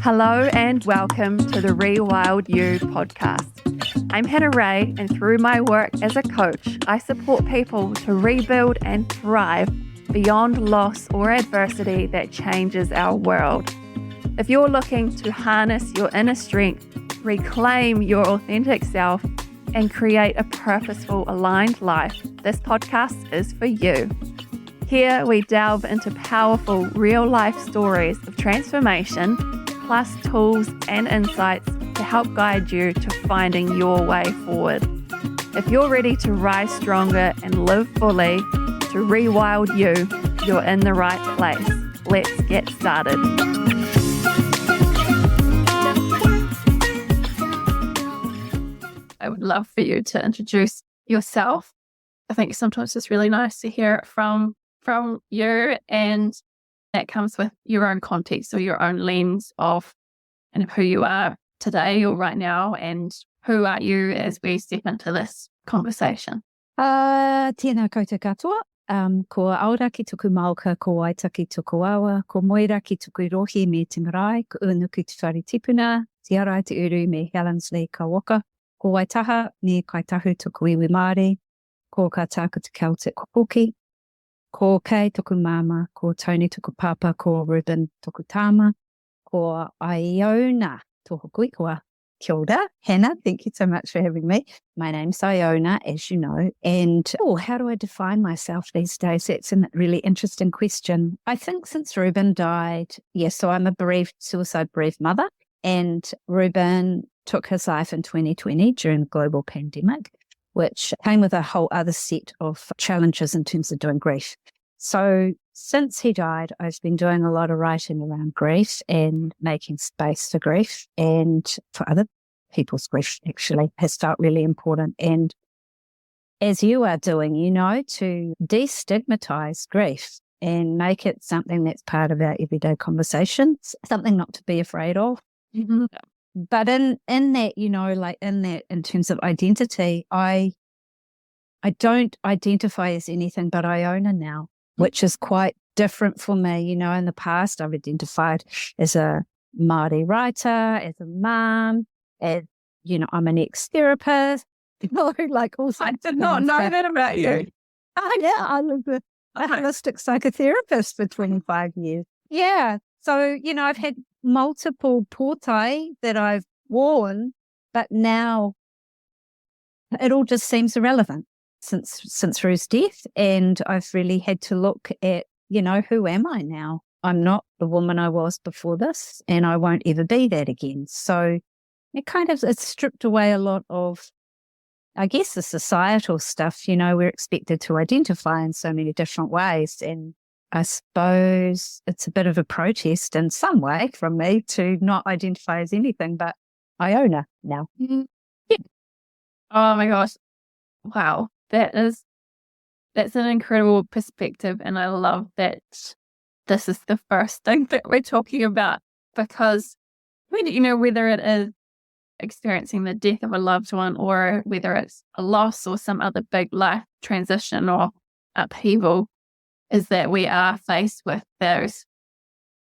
Hello and welcome to the Rewild You podcast. I'm Hannah Ray, and through my work as a coach, I support people to rebuild and thrive beyond loss or adversity that changes our world. If you're looking to harness your inner strength, reclaim your authentic self, and create a purposeful, aligned life, this podcast is for you. Here we delve into powerful, real-life stories of transformation, plus tools and insights to help guide you to finding your way forward. If you're ready to rise stronger and live fully, to rewild you, you're in the right place. Let's get started. I would love for you to introduce yourself. I think sometimes it's really nice to hear it from you, and that comes with your own context or your own lens of kind of who you are today or right now, and who are you as we step into this conversation. Tēnā koutou katoa. Ko aura ki tuku mauka, ko aitaki tuku awa, ko moira ki tuku rohi me te marae, ko unuku te whare tipuna, te arai te uru me Helenslee ka waka, ko waitaha me kaitahu tuku iwi Māori, ko ka tāku te Celtic hoki, ko kei tuku mama, ko Tony tuku papa, ko Reuben tuku tama, ko Iona tuku kuikua. Kia ora, Hannah, thank you so much for having me. My name's Iona, as you know, and how do I define myself these days? That's a really interesting question. I think since Reuben died, so I'm a suicide bereaved mother, and Reuben took his life in 2020 during the global pandemic, which came with a whole other set of challenges in terms of doing grief. So since he died, I've been doing a lot of writing around grief and making space for grief and for other people's grief, actually, has felt really important. And as you are doing, to destigmatize grief and make it something that's part of our everyday conversations, something not to be afraid of. Mm-hmm. But in that, in terms of identity, I don't identify as anything but Iona now, which is quite different for me. In the past, I've identified as a Māori writer, as a mum, as, I'm an ex-therapist, I did not know that about you. I was a holistic psychotherapist for 25 years. Yeah. So, I've had multiple portai that I've worn, but now it all just seems irrelevant since Rue's death. And I've really had to look at, who am I now? I'm not the woman I was before this, and I won't ever be that again. So it's stripped away a lot of, I guess, the societal stuff. We're expected to identify in so many different ways. And I suppose it's a bit of a protest in some way from me to not identify as anything but Iona now. Mm-hmm. Yeah. Oh my gosh. Wow. That's an incredible perspective. And I love that this is the first thing that we're talking about, because whether it is experiencing the death of a loved one, or whether it's a loss or some other big life transition or upheaval, is that we are faced with those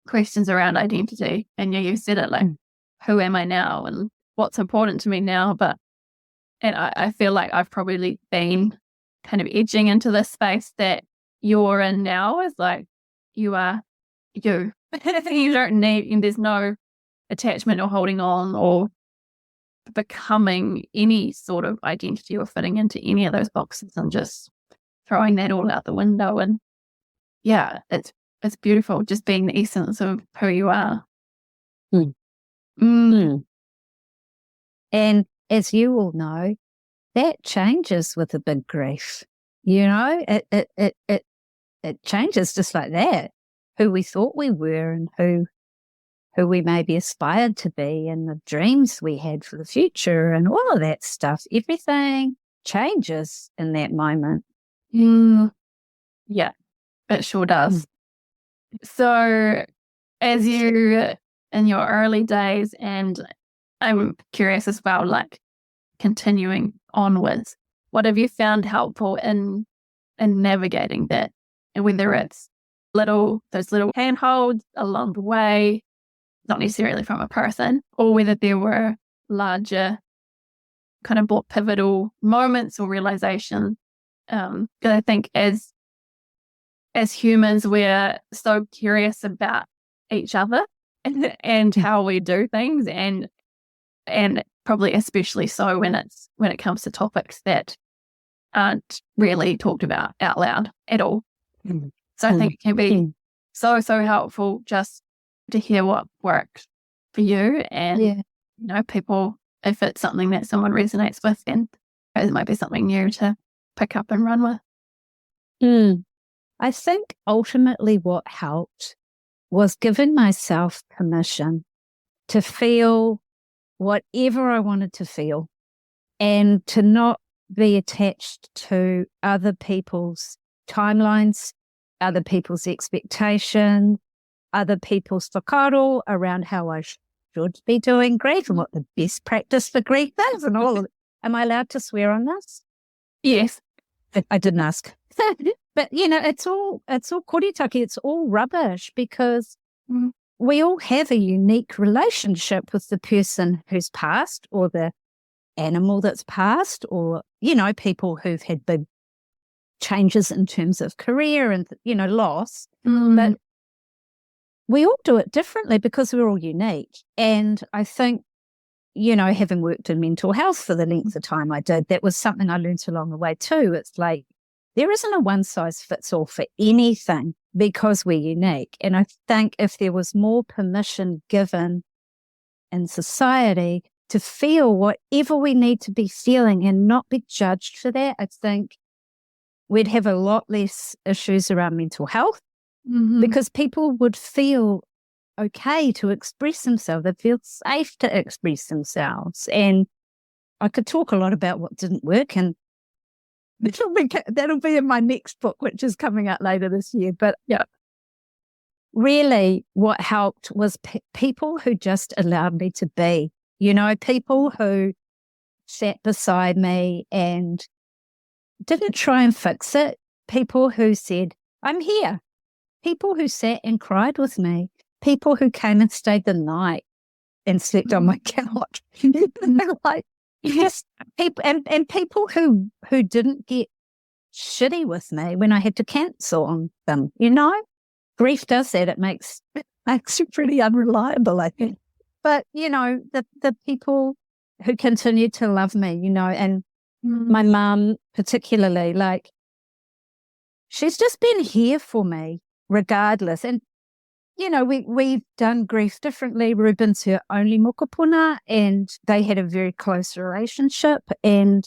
questions around identity. And you said it, who am I now and what's important to me now? And I feel like I've probably been kind of edging into this space that you're in now, is you are you. You don't need, and there's no attachment or holding on or becoming any sort of identity or fitting into any of those boxes, and just throwing that all out the window. And yeah, it's beautiful, just being the essence of who you are. Mm. Mm. And as you all know, that changes with a big grief. It changes just like that. Who we thought we were, and who we maybe aspired to be, and the dreams we had for the future, and all of that stuff. Everything changes in that moment. Yeah, it sure does. So as you in your early days, and I'm curious as well, continuing onwards, what have you found helpful in navigating that? And whether it's those little handholds along the way, not necessarily from a person, or whether there were larger kind of more pivotal moments or realization. Because I think as humans, we're so curious about each other and how we do things, and probably especially so when it comes to topics that aren't really talked about out loud at all. So I think it can be so helpful just to hear what worked for you, and people, if it's something that someone resonates with, then it might be something new to pick up and run with. I think ultimately what helped was giving myself permission to feel whatever I wanted to feel, and to not be attached to other people's timelines, other people's expectations, other people's whakaaro around how I should be doing grief and what the best practice for grief is and all of it. Am I allowed to swear on this? Yes. I didn't ask. But, it's all koritaki, it's all rubbish, because we all have a unique relationship with the person who's passed, or the animal that's passed, or, people who've had big changes in terms of career and, loss. But we all do it differently because we're all unique. And I think, having worked in mental health for the length of time I did, that was something I learned along the way too. It's like, there isn't a one size fits all for anything because we're unique. And I think if there was more permission given in society to feel whatever we need to be feeling and not be judged for that, I think we'd have a lot less issues around mental health, because people would feel okay to express themselves. They feel safe to express themselves. And I could talk a lot about what didn't work, and that'll be in my next book, which is coming out later this year. But really what helped was people who just allowed me to be, people who sat beside me and didn't try and fix it. People who said, I'm here. People who sat and cried with me. People who came and stayed the night and slept on my couch. Like, yes, people and people who didn't get shitty with me when I had to cancel on them. Grief does that. It makes you pretty unreliable, I think. But the people who continued to love me, and my mum particularly, like, she's just been here for me regardless. And we've done grief differently. Reuben's her only mokopuna, and they had a very close relationship. And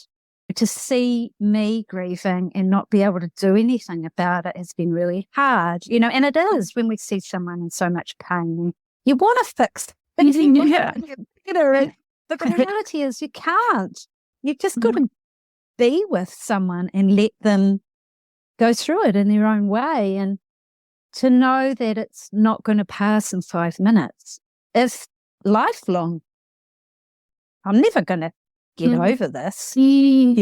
to see me grieving and not be able to do anything about it has been really hard, and it is when we see someone in so much pain. You want to fix things, and the reality is you can't. You've just got to be with someone and let them go through it in their own way, and to know that it's not going to pass in 5 minutes. It's lifelong. I'm never going to get over this, and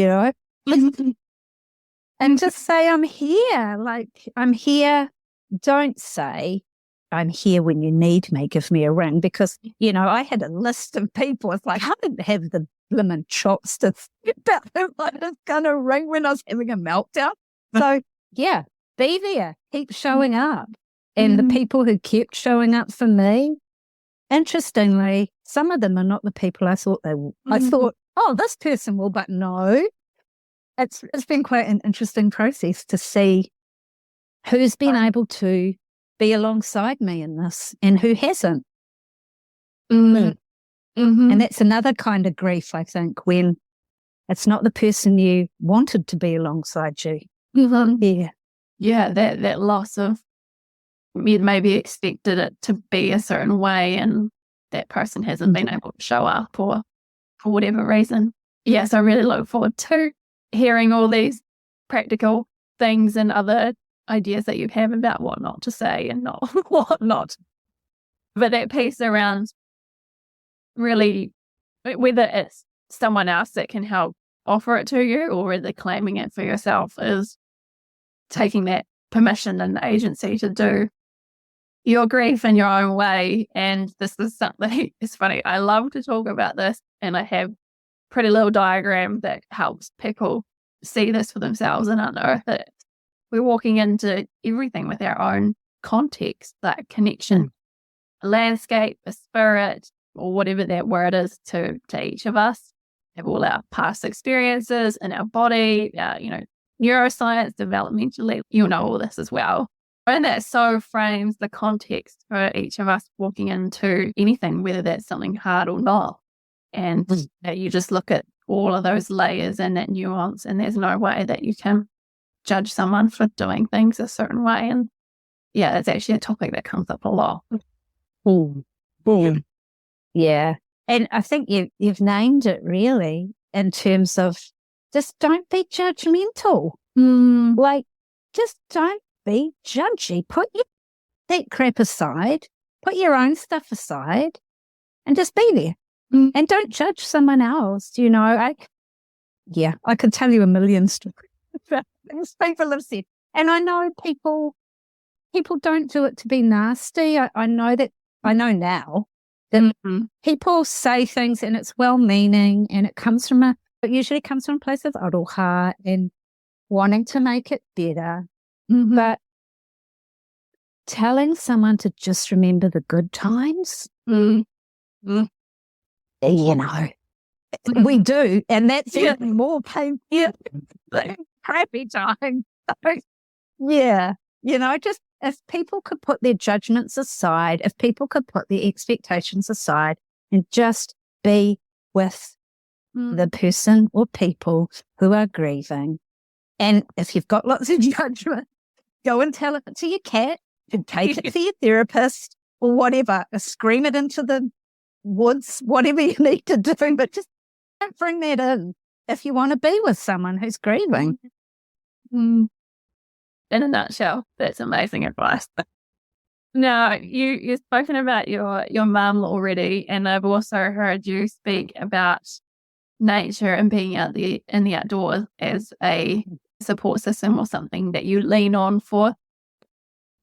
just say, I'm here. Like, I'm here. Don't say, I'm here when you need me, give me a ring. Because, I had a list of people. It's like, I didn't have the blimmin' chops to think about who I was going to ring when I was having a meltdown. So, be there. Keep showing up. And the people who kept showing up for me, interestingly, some of them are not the people I thought they would. I thought, oh, this person will, but no. It's been quite an interesting process to see who's been able to be alongside me in this and who hasn't. And that's another kind of grief, I think, when it's not the person you wanted to be alongside you. Yeah, that loss of, you'd maybe expected it to be a certain way, and that person hasn't been able to show up, or for whatever reason. Yes, I really look forward to hearing all these practical things and other ideas that you have about what not to say and not what not. But that piece around really, whether it's someone else that can help offer it to you, or whether claiming it for yourself, is taking that permission and agency to do your grief in your own way. And this is something, it's funny, I love to talk about this, and I have a pretty little diagram that helps people see this for themselves and unearth it. We're walking into everything with our own context, that connection, a landscape, a spirit, or whatever that word is to each of us. Have all our past experiences in our body, neuroscience, developmentally, you'll know all this as well. And that so frames the context for each of us walking into anything, whether that's something hard or not. And you just look at all of those layers and that nuance, and there's no way that you can judge someone for doing things a certain way. And yeah, that's actually a topic that comes up a lot. Boom. Boom. Yeah. And I think you've named it really, in terms of just don't be judgmental. Like, just don't be judgy. Put that crap aside, put your own stuff aside, and just be there. And don't judge someone else. I could tell you a million stories about things people have said. And I know people don't do it to be nasty. I know now that people say things and it's well-meaning, and it usually comes from a place of aroha and wanting to make it better. But telling someone to just remember the good times, we do, and that's even more painful than crappy times. Just if people could put their judgments aside, if people could put their expectations aside and just be with the person or people who are grieving. And if you've got lots of judgment, go and tell it to your cat, and take it to your therapist or whatever, or scream it into the woods, whatever you need to do, but just don't bring that in if you want to be with someone who's grieving. In a nutshell, that's amazing advice. Now, you've spoken about your mum already, and I've also heard you speak about nature and being out there in the outdoors as a support system, or something that you lean on for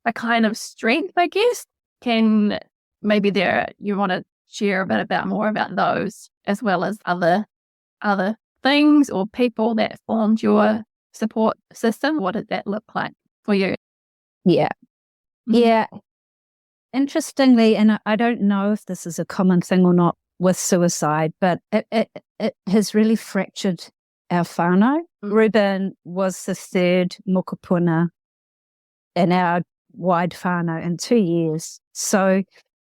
a kind of strength, I guess. Can maybe you want to share a bit more about those, as well as other things or people that formed your support system? What did that look like for you? Yeah. Interestingly, and I don't know if this is a common thing or not with suicide, but it has really fractured our whānau. Reuben was the third mokopuna in our wide whānau in 2 years. So,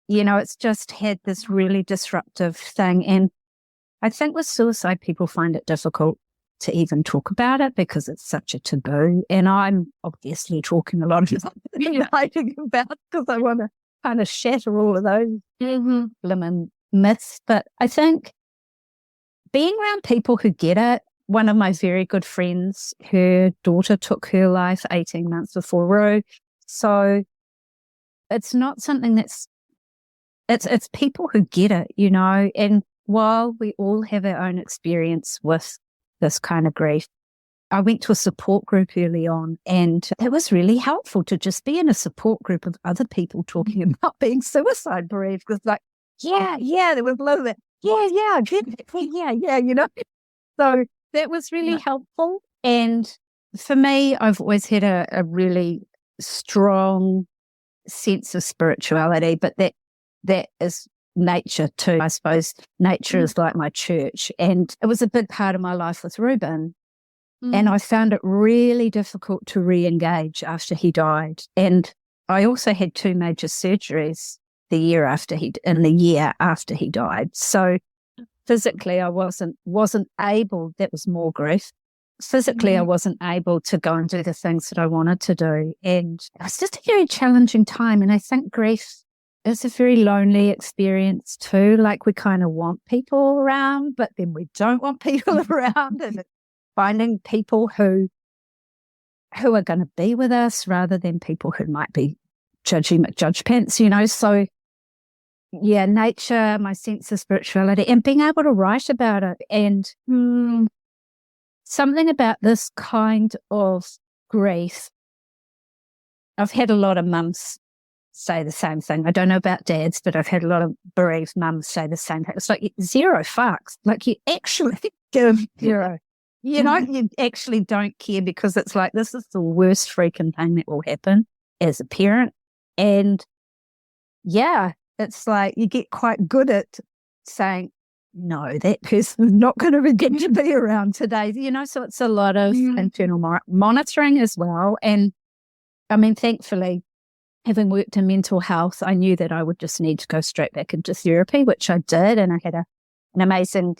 it's just had this really disruptive thing. And I think with suicide, people find it difficult to even talk about it because it's such a taboo. And I'm obviously talking a lot about because I want to kind of shatter all of those lemon myths. But I think being around people who get it, one of my very good friends, her daughter took her life 18 months before Rue. So it's not something it's people who get it, and while we all have our own experience with this kind of grief, I went to a support group early on, and it was really helpful to just be in a support group of other people talking about being suicide bereaved. Because there was a lot of that. So that was really helpful. And for me, I've always had a really strong sense of spirituality, but that is nature too. I suppose nature is like my church, and it was a big part of my life with Reuben. And I found it really difficult to re-engage after he died. And I also had 2 major surgeries the year after he died. So physically I wasn't able, that was more grief. Physically I wasn't able to go and do the things that I wanted to do. And it was just a very challenging time. And I think grief is a very lonely experience too. Like, we kind of want people around, but then we don't want people around. And finding people who are going to be with us rather than people who might be judgy McJudge pants, So, nature, my sense of spirituality, and being able to write about it. And something about this kind of grief I've had a lot of mums say the same thing. I don't know about dads, but I've had a lot of bereaved mums say the same thing. It's like zero fucks. Like you actually give zero. You know, you actually don't care because it's like, this is the worst freaking thing that will happen as a parent. And yeah, it's like you get quite good at saying, no, that person's not going to get to be around today. You know, so it's a lot of internal monitoring as well. And I mean, thankfully, having worked in mental health, I knew that I would just need to go straight back into therapy, which I did. And I had an amazing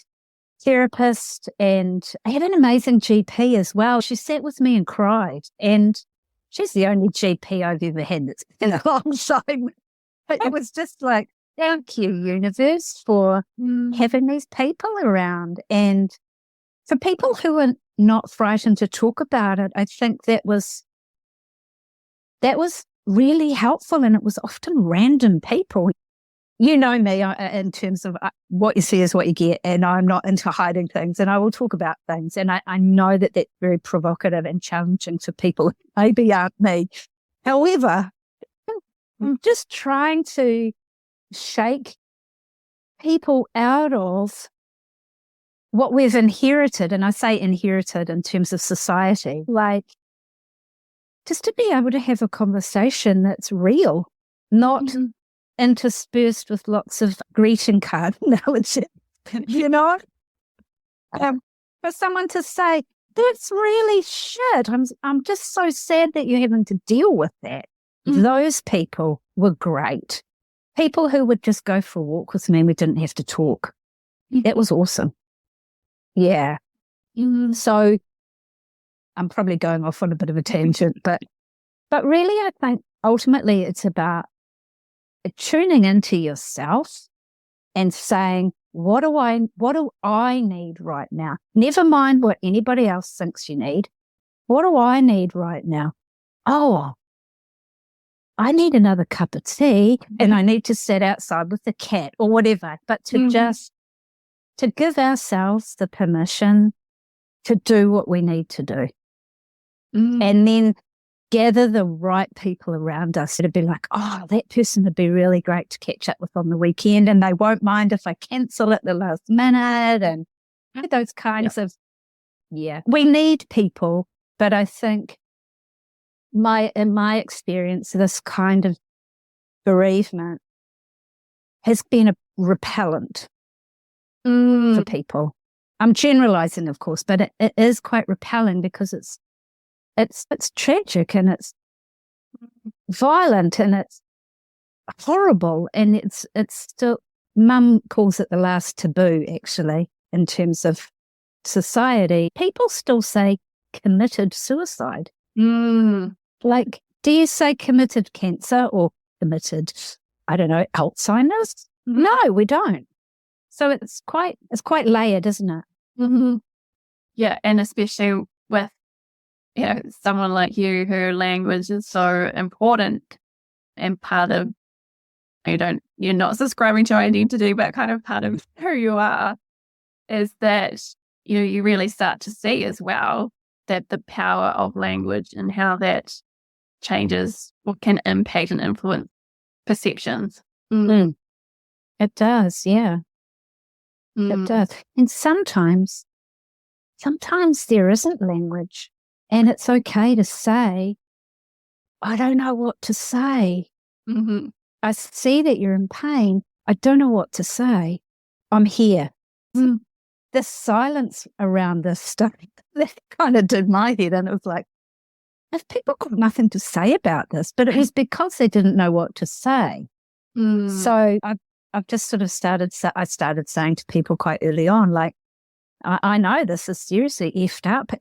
therapist, and I had an amazing GP as well. She sat with me and cried. And she's the only GP I've ever had that's been alongside me. But it was just like, thank you, universe, for having these people around. And for people who are not frightened to talk about it, I think that was really helpful. And it was often random people. You know me in terms of what you see is what you get, and I'm not into hiding things, and I will talk about things. And I know that that's very provocative and challenging for people who maybe aren't me. However, I'm just trying to shake people out of what we've inherited, and I say inherited in terms of society, like just to be able to have a conversation that's real, not interspersed with lots of greeting card analogy, you know? For someone to say, that's really shit. I'm just so sad that you're having to deal with that. Those people were great. People who would just go for a walk with me and we didn't have to talk. That was awesome. Yeah. So I'm probably going off on a bit of a tangent, but really I think ultimately it's about tuning into yourself and saying, what do I need right now? Never mind what anybody else thinks you need. What do I need right now? Oh, I need another cup of tea and I need to sit outside with the cat or whatever, but to just to give ourselves the permission to do what we need to do. And then gather the right people around us to be like, oh, that person would be really great to catch up with on the weekend, and they won't mind if I cancel at the last minute, and those kinds of, we need people. But I think in my experience, this kind of bereavement has been a repellent for people. I'm generalizing, of course, but it is quite repelling because it's tragic and it's violent and it's horrible, and it's still, Mum calls it the last taboo actually in terms of society. People still say committed suicide. Like, do you say committed cancer or committed, I don't know, Alzheimer's? No, we don't. So it's quite layered, isn't it? Yeah, and especially with someone like you, her language is so important and part of, you're not subscribing to identity, but kind of part of who you are, is that, you really start to see as well that the power of language and how that changes or can impact and influence perceptions. It does, yeah. It does. And sometimes there isn't language. And it's okay to say, I don't know what to say. I see that you're in pain. I don't know what to say. I'm here. The silence around this stuff, that kind of did my head. And it was like, if people got nothing to say about this, but it was because they didn't know what to say. So I've just sort of started saying to people quite early on, like, I know this is seriously effed up.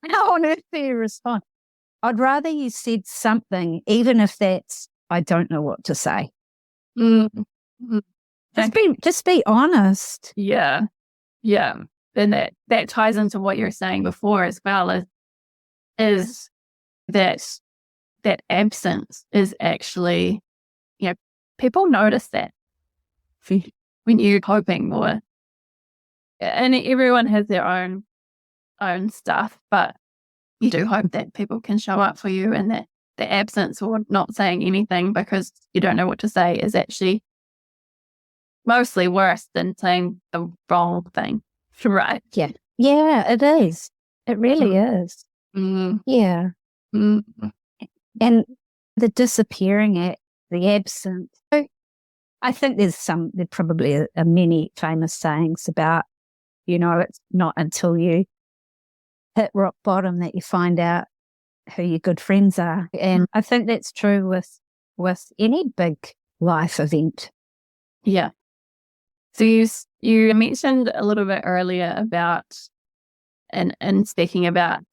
How on earth do you respond? I'd rather you said something, even if that's, I don't know what to say. Just be honest. Yeah. And that ties into what you were saying before as well, is that absence is actually, people notice that when you're coping more. And everyone has their own stuff, but you do hope that people can show up for you and that the absence or not saying anything because you don't know what to say is actually mostly worse than saying the wrong thing. Right. Yeah. Yeah, it is. It really is. Mm. Yeah. Mm. And the disappearing act, the absence. So I think there probably are many famous sayings about, it's not until you hit rock bottom that you find out who your good friends are. And I think that's true with any big life event. Yeah. So you mentioned a little bit earlier about and speaking about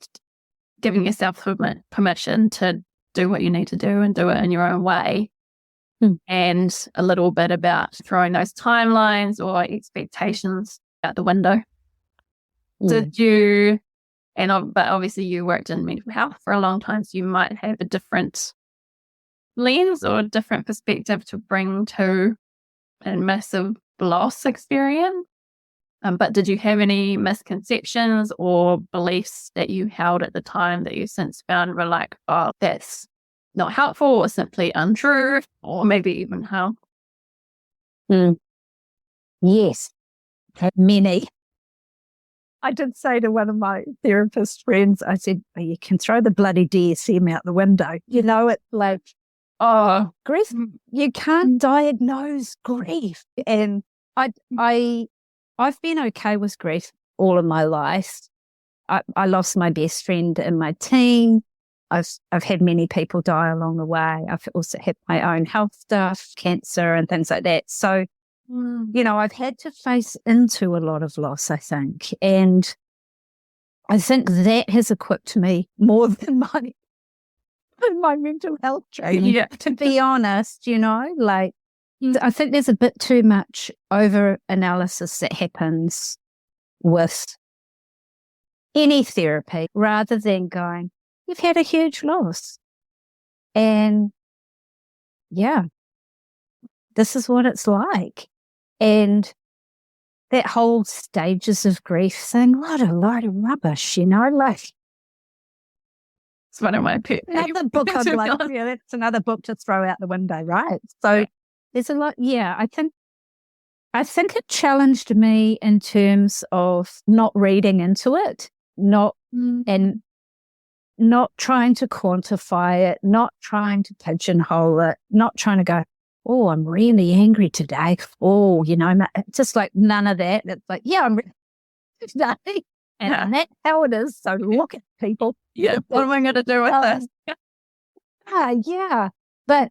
giving yourself permission to do what you need to do and do it in your own way. And a little bit about throwing those timelines or expectations out the window. Did you, but obviously you worked in mental health for a long time, so you might have a different lens or a different perspective to bring to a massive loss experience. But did you have any misconceptions or beliefs that you held at the time that you since found were like, oh, that's not helpful or simply untrue or maybe even how? Yes, many. I did say to one of my therapist friends, I said, you can throw the bloody DSM out the window. It's like, grief, you can't diagnose grief. And I've been okay with grief all of my life. I lost my best friend in my teen. I've had many people die along the way. I've also had my own health stuff, cancer and things like that. So, I've had to face into a lot of loss, I think. And I think that has equipped me more than my mental health training. Yeah. To be honest, I think there's a bit too much over-analysis that happens with any therapy rather than going, you've had a huge loss. And yeah, this is what it's like. And that whole stages of grief thing, what a load of rubbish, like. It's one of my pet Another book I'd like, that's another book to throw out the window, right? So there's a lot, I think it challenged me in terms of not reading into it, and not trying to quantify it, not trying to pigeonhole it, not trying to go, oh, I'm really angry today. Oh, just like none of that. It's like, I'm really angry today. And that's how it is. So look at people. Yeah. What am I going to do with this? Yeah. But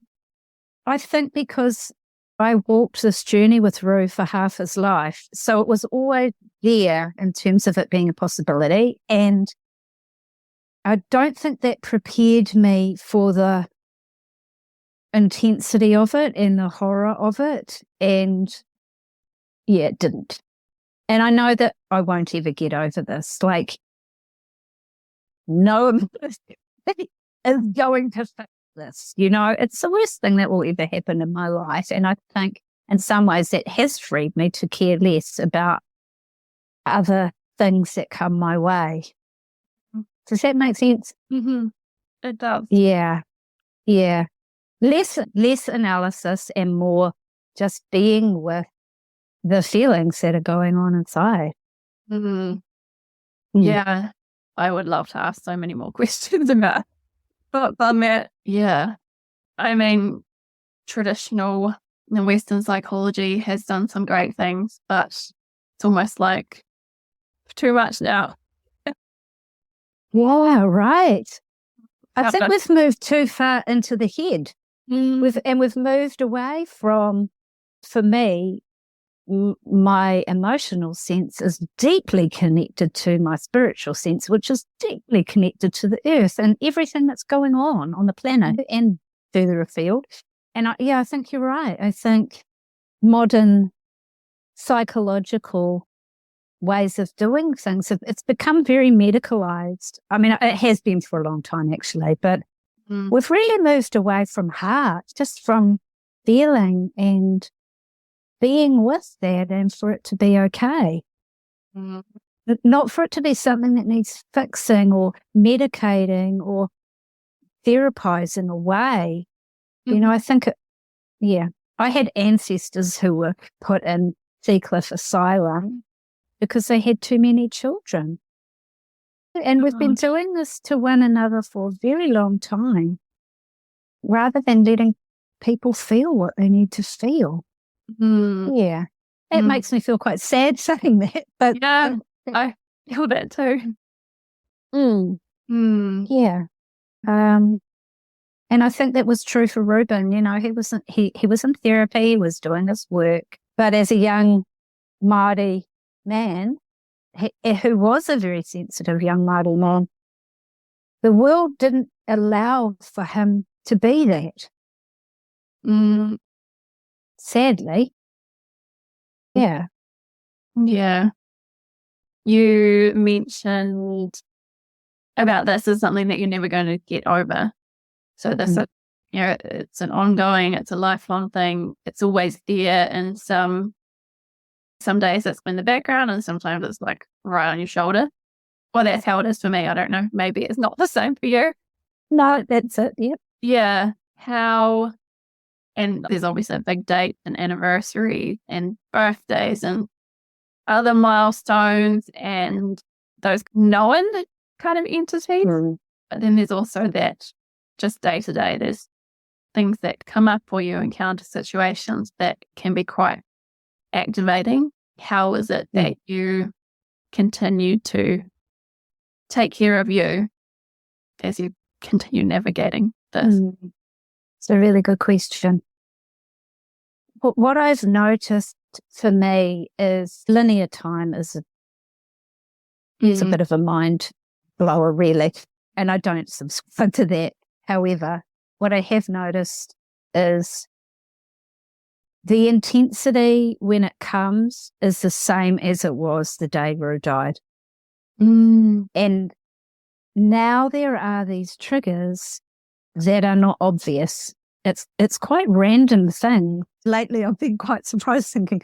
I think because I walked this journey with Rue for half his life, so it was always there in terms of it being a possibility. And I don't think that prepared me for the intensity of it and the horror of it. And it didn't. And I know that I won't ever get over this. Like, no amount is going to fix this. It's the worst thing that will ever happen in my life. And I think in some ways that has freed me to care less about other things that come my way. Does that make sense? Mm-hmm. It does. Yeah. Yeah. Less analysis and more just being with the feelings that are going on inside. Yeah. I would love to ask so many more questions about that. Yeah. I mean, traditional and Western psychology has done some great things, but it's almost like too much now. Yeah, right. I think we've moved too far into the head. We've moved away from, for me, my emotional sense is deeply connected to my spiritual sense, which is deeply connected to the earth and everything that's going on the planet and further afield. And I think you're right. I think modern psychological ways of doing things, it's become very medicalized. I mean, it has been for a long time, actually, but we've really moved away from heart, just from feeling and being with that, and for it to be okay. Not for it to be something that needs fixing or medicating or therapize in a way. You know, I think, I had ancestors who were put in Seacliff Asylum because they had too many children. And we've been doing this to one another for a very long time, rather than letting people feel what they need to feel. Yeah. It makes me feel quite sad saying that. But yeah, I feel that too. Yeah. And I think that was true for Reuben. You know, he was in therapy, he was doing his work, but as a young Māori man, who was a very sensitive young Māori man, the world didn't allow for him to be that. Sadly. Yeah. Yeah. You mentioned about this as something that you're never going to get over. So this, you know, it's an ongoing, it's a lifelong thing. It's always there, and some days it's in the background, and sometimes it's like right on your shoulder. Well, that's how it is for me. I don't know. Maybe it's not the same for you. No, that's it. Yep. Yeah. How? And there's obviously a big date and anniversary and birthdays and other milestones and those known kind of entities. But then there's also that just day to day, there's things that come up or you encounter situations that can be quite activating. How is it that you continue to take care of you as you continue navigating this? It's a really good question. What I've noticed for me is linear time is a bit of a mind blower, really, and I don't subscribe to that. However, what I have noticed is the intensity when it comes is the same as it was the day Rue died. And now there are these triggers that are not obvious. It's quite random thing. Lately I've been quite surprised thinking,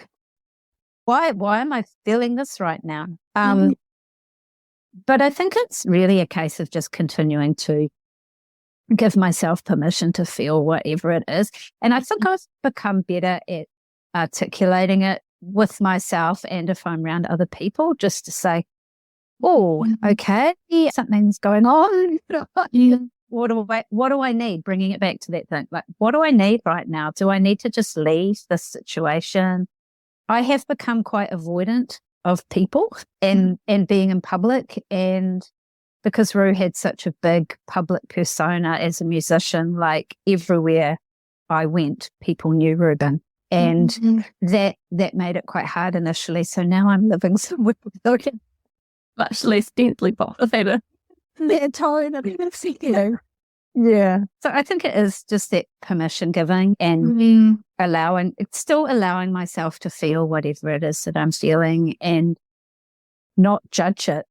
why am I feeling this right now? But I think it's really a case of just continuing to give myself permission to feel whatever it is. And I think I've become better at articulating it with myself and if I'm around other people, just to say, okay, something's going on. What do I need? Bringing it back to that thing. Like, what do I need right now? Do I need to just leave this situation? I have become quite avoidant of people and being in public, and because Rue had such a big public persona as a musician, like everywhere I went, people knew Reuben. And that made it quite hard initially. So now I'm living somewhere with much less densely populated. Their tone and everything, you know. Yeah. So I think it is just that permission giving and still allowing myself to feel whatever it is that I'm feeling and not judge it.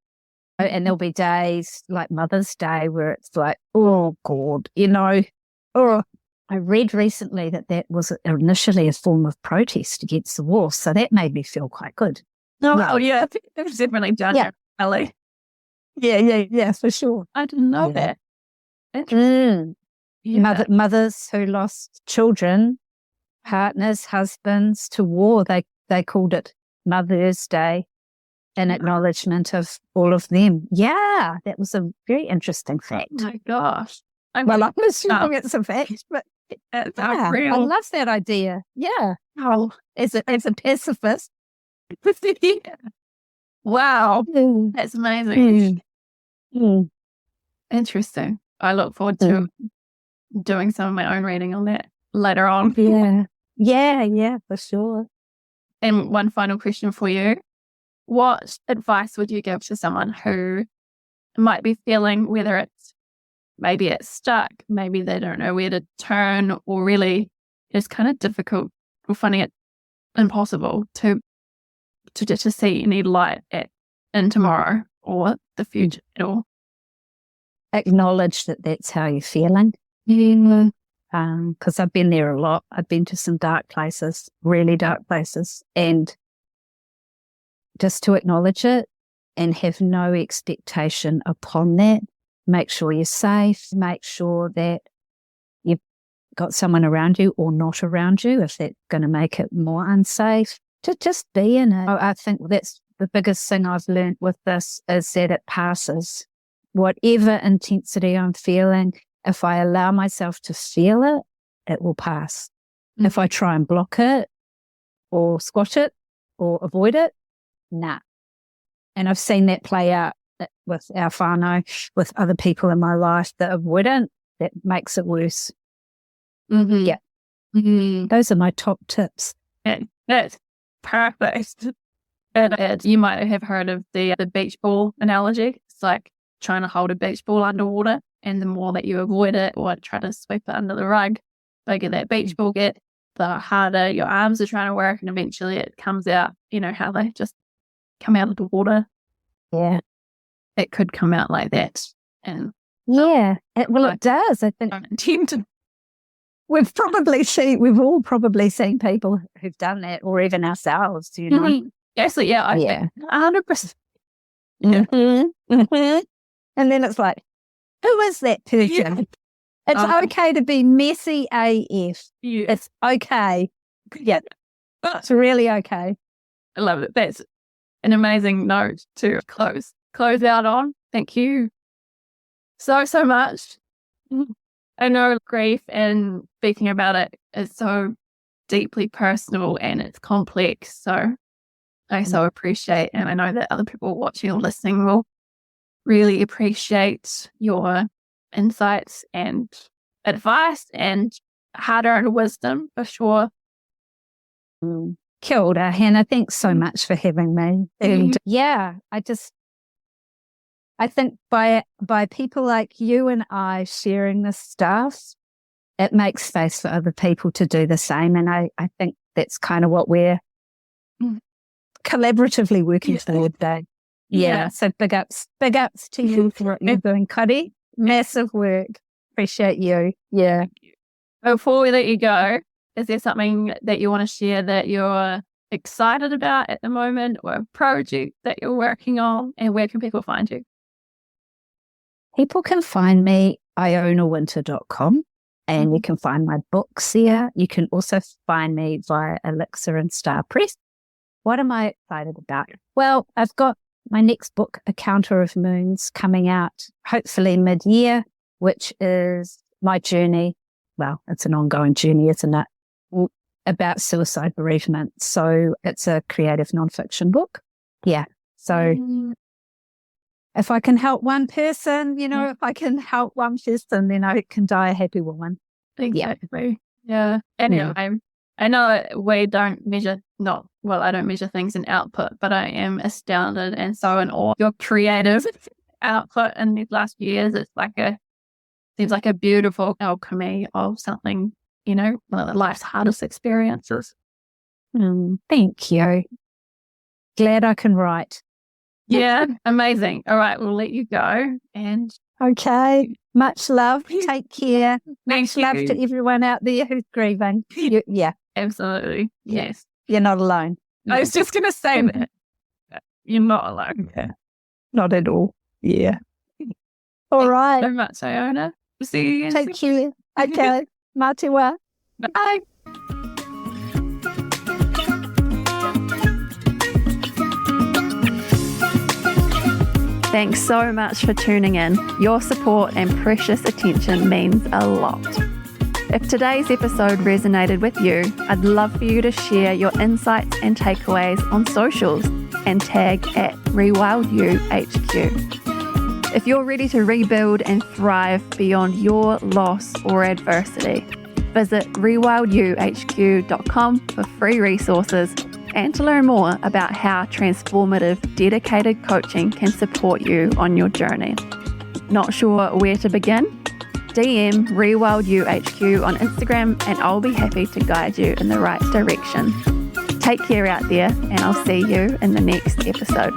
And there'll be days like Mother's Day where it's like, oh God, you know, I read recently that was initially a form of protest against the war. So that made me feel quite good. Oh, yeah. It was definitely done here, Ellie. Yeah, for sure. I didn't know that. Mothers who lost children, partners, husbands to war, they called it Mother's Day in acknowledgement of all of them. Yeah, that was a very interesting fact. Oh my gosh. I'm assuming it's a fact, but real. I love that idea. Yeah. Oh, as a pacifist. Wow. That's amazing. Interesting. I look forward to doing some of my own reading on that later on. Yeah, for sure. And one final question for you. What advice would you give to someone who might be feeling whether maybe it's stuck, maybe they don't know where to turn, or really it's kind of difficult or finding it impossible to see any light in tomorrow or the future at all? Acknowledge that that's how you're feeling. Because I've been there a lot. I've been to some dark places, really dark places, and just to acknowledge it and have no expectation upon that, make sure you're safe, make sure that you've got someone around you or not around you if that's going to make it more unsafe, to just be in it. I think that's the biggest thing I've learned with this is that it passes. Whatever intensity I'm feeling, if I allow myself to feel it, it will pass. Mm-hmm. If I try and block it or squash it or avoid it, nah. And I've seen that play out with our whānau, with other people in my life that avoidant, that makes it worse. Mm-hmm. Yeah. Mm-hmm. Those are my top tips. That's perfect. And you might have heard of the beach ball analogy. It's like trying to hold a beach ball underwater, and the more that you avoid it or try to sweep it under the rug, bigger that beach ball get, the harder your arms are trying to work, and eventually it comes out. You know how they just come out of the water? Yeah. It could come out like that. And yeah, it does. I think don't intend to. We've all probably seen people who've done that, or even ourselves, you know. Mm-hmm. Yes, yeah, I think 100%. Yeah. Mm-hmm. Mm-hmm. And then it's like, who is that person? Yeah. It's okay to be messy AF. Yeah. It's okay. Yeah. It's really okay. I love it. That's an amazing note to close out on. Thank you so much. I know grief and speaking about it is so deeply personal and it's complex. So I so appreciate, and I know that other people watching or listening will really appreciate your insights and advice and hard-earned wisdom for sure. Kia ora, Hannah. Thanks so much for having me. And yeah, I think by people like you and I sharing this stuff, it makes space for other people to do the same. And I think that's kind of what we're collaboratively working toward today. Yeah. So big ups to you for what you're doing, Cuddy. Massive work. Appreciate you. Yeah. Before we let you go, is there something that you want to share that you're excited about at the moment, or a project that you're working on, and where can people find you? People can find me ionawinter.com, and you can find my books there. You can also find me via Elixir and Star Press. What am I excited about? Well, I've got my next book, A Counter of Moons, coming out hopefully mid-year, which is my journey. Well, it's an ongoing journey, isn't it? About suicide bereavement. So it's a creative nonfiction book. Yeah. So if I can help one person, if I can help one person, then I can die a happy woman. Exactly. Yeah. Anyway, I know we don't measure, I don't measure things in output, but I am astounded and so in awe of your creative output in these last few years. It's seems like a beautiful alchemy of something, one of life's hardest experiences. Thank you. Glad I can write. Yeah, amazing. All right, we'll let you go. And okay, much love. Take care. Much love to everyone out there who's grieving. Yeah, absolutely. Yes, you're not alone. I was just going to say that you're not alone. Yeah, not at all. Yeah. All right. Thanks so much, Iona. See you again. Take care. Okay. Mā te wā. Bye. Thanks so much for tuning in. Your support and precious attention means a lot. If today's episode resonated with you, I'd love for you to share your insights and takeaways on socials and tag at RewildYouHQ. If you're ready to rebuild and thrive beyond your loss or adversity, visit RewildYouHQ.com for free resources and to learn more about how transformative, dedicated coaching can support you on your journey. Not sure where to begin? DM RewildYouHQ on Instagram and I'll be happy to guide you in the right direction. Take care out there, and I'll see you in the next episode.